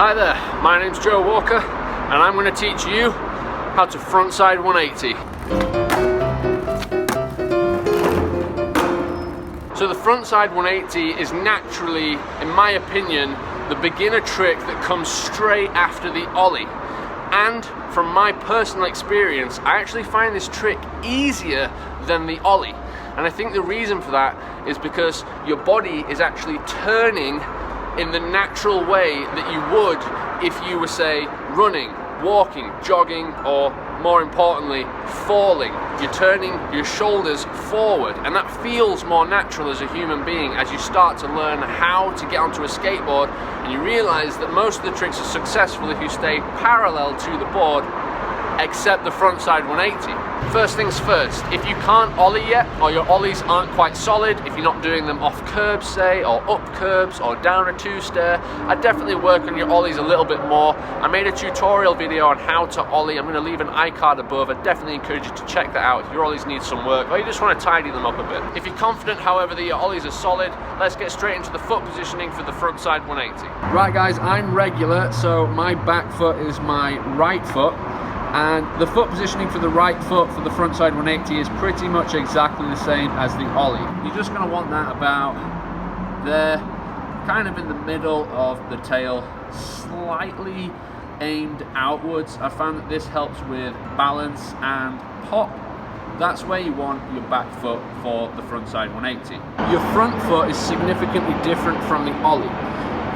Hi there, my name's Joe Walker and I'm going to teach you how to frontside 180. So the frontside 180 is naturally, in my opinion, the beginner trick that comes straight after the ollie. And from my personal experience, I actually find this trick easier than the ollie. And I think the reason for that is because your body is actually turning in the natural way that you would if you were, say, running, walking, jogging, or more importantly, falling. You're turning your shoulders forward, and that feels more natural as a human being as you start to learn how to get onto a skateboard, and you realize that most of the tricks are successful if you stay parallel to the board, except the frontside 180. First things first, if you can't ollie yet, or your ollies aren't quite solid, if you're not doing them off curbs, say, or up curbs, or down a two-stair, I'd definitely work on your ollies a little bit more. I made a tutorial video on how to ollie. I'm going to leave an iCard above. I definitely encourage you to check that out if your ollies need some work, or you just want to tidy them up a bit. If you're confident, however, that your ollies are solid, let's get straight into the foot positioning for the frontside 180. Right guys, I'm regular, so my back foot is my right foot. And the foot positioning for the right foot for the frontside 180 is pretty much exactly the same as the ollie. You're just going to want that about there, kind of in the middle of the tail, slightly aimed outwards. I found that this helps with balance and pop. That's where you want your back foot for the frontside 180. Your front foot is significantly different from the ollie.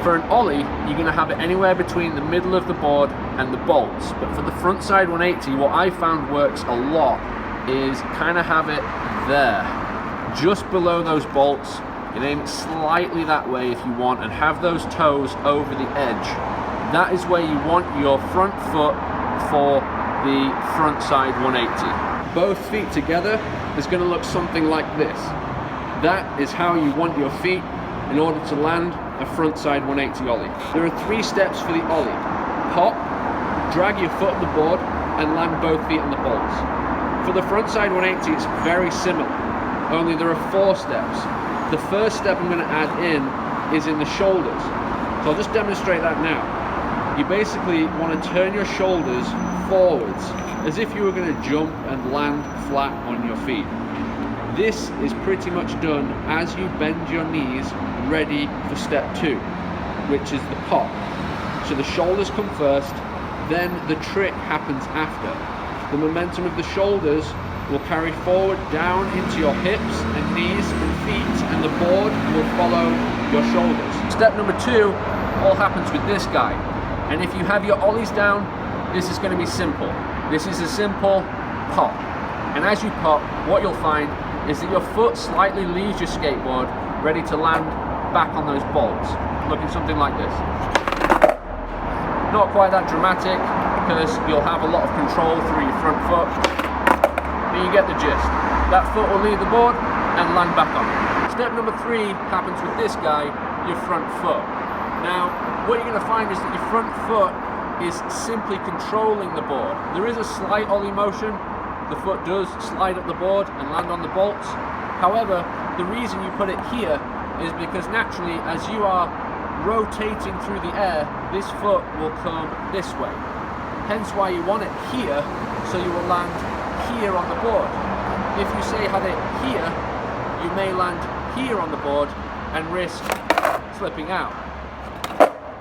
For an ollie, you're going to have it anywhere between the middle of the board and the bolts. But for the frontside 180, what I found works a lot is kind of have it there, just below those bolts. You can aim it slightly that way if you want, and have those toes over the edge. That is where you want your front foot for the frontside 180. Both feet together is going to look something like this. That is how you want your feet in order to land a frontside 180 ollie. There are 3 steps for the ollie. Pop, drag your foot on the board, and land both feet on the bolts. For the frontside 180, it's very similar, only there are 4 steps. The first step I'm going to add in is in the shoulders. So I'll just demonstrate that now. You basically want to turn your shoulders forwards, as if you were going to jump and land flat on your feet. This is pretty much done as you bend your knees ready for step 2, which is the pop. So the shoulders come first, then the trick happens after. The momentum of the shoulders will carry forward down into your hips and knees and feet, and the board will follow your shoulders. Step number 2 all happens with this guy. And if you have your ollies down, this is going to be simple. This is a simple pop. And as you pop, what you'll find is that your foot slightly leaves your skateboard, ready to land back on those bolts, looking something like this. Not quite that dramatic, because you'll have a lot of control through your front foot, but you get the gist. That foot will leave the board and land back on it. Step number 3 happens with this guy, your front foot. Now, what you're going to find is that your front foot is simply controlling the board. There is a slight ollie motion. The foot does slide up the board and land on the bolts. However, the reason you put it here is because naturally, as you are rotating through the air, this foot will come this way. Hence why you want it here, so you will land here on the board. If you say had it here, you may land here on the board and risk slipping out,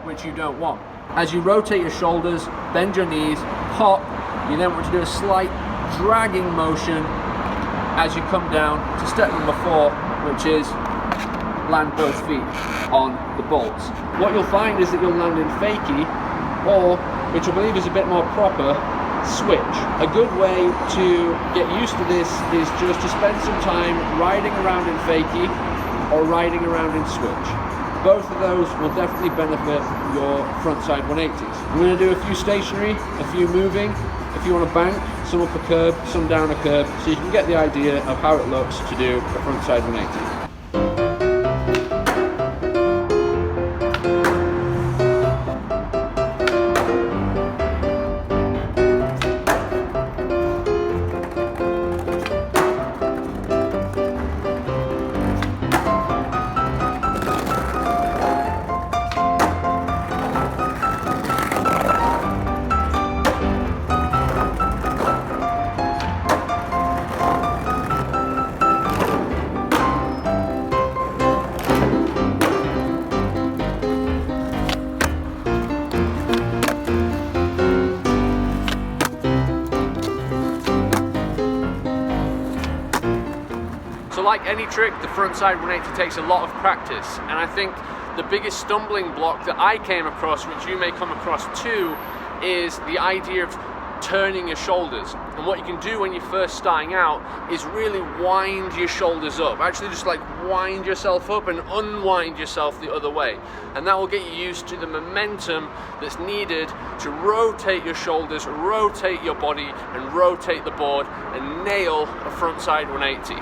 which you don't want. As you rotate your shoulders, bend your knees, pop, you then want to do a slight dragging motion as you come down to step number 4, which is land both feet on the bolts. What you'll find is that you'll land in fakie, or, which I believe is a bit more proper, switch. A good way to get used to this is just to spend some time riding around in fakie or riding around in switch. Both of those will definitely benefit your frontside 180s. I'm going to do a few stationary, a few moving. If you want to bank, some up a curb, some down a curb, so you can get the idea of how it looks to do a frontside 180. like any trick, the frontside 180 takes a lot of practice, and I think the biggest stumbling block that I came across, which you may come across too, is the idea of turning your shoulders. And what you can do when you're first starting out is really wind your shoulders up. Actually just like wind yourself up and unwind yourself the other way. And that will get you used to the momentum that's needed to rotate your shoulders, rotate your body, and rotate the board and nail a frontside 180.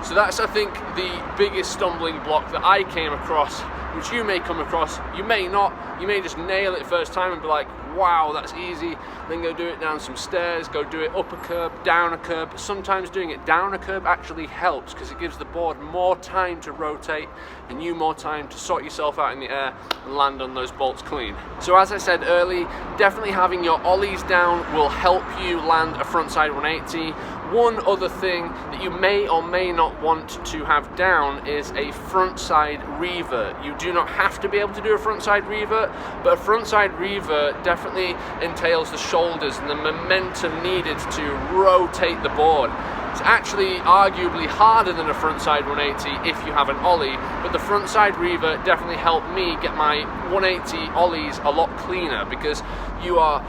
So that's, I think, the biggest stumbling block that I came across, which you may come across. You may not. You may just nail it first time and be like, wow, that's easy. Then go do it down some stairs, go do it up a curb, down a curb. Sometimes doing it down a curb actually helps because it gives the board more time to rotate and you more time to sort yourself out in the air and land on those bolts clean. So as I said early, definitely having your ollies down will help you land a frontside 180. One other thing that you may or may not want to have down is a frontside revert. You do not have to be able to do a frontside revert, but a frontside revert definitely entails the shoulders and the momentum needed to rotate the board. It's actually arguably harder than a frontside 180 if you have an ollie, but the frontside revert definitely helped me get my 180 ollies a lot cleaner because you are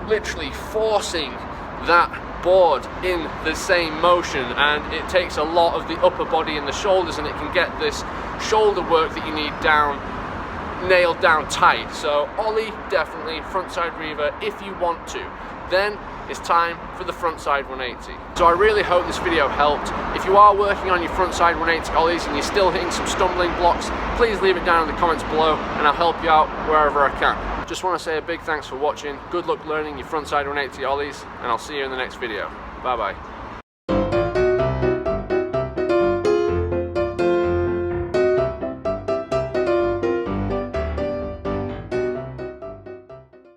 literally forcing that board in the same motion, and it takes a lot of the upper body and the shoulders, and it can get this shoulder work that you need down, nailed down tight. So ollie definitely, frontside revert if you want to. Then it's time for the frontside 180. So I really hope this video helped. If you are working on your frontside 180 ollies and you're still hitting some stumbling blocks, please leave it down in the comments below and I'll help you out wherever I can. Just want to say a big thanks for watching. Good luck learning your frontside 180 ollies, and I'll see you in the next video. Bye bye.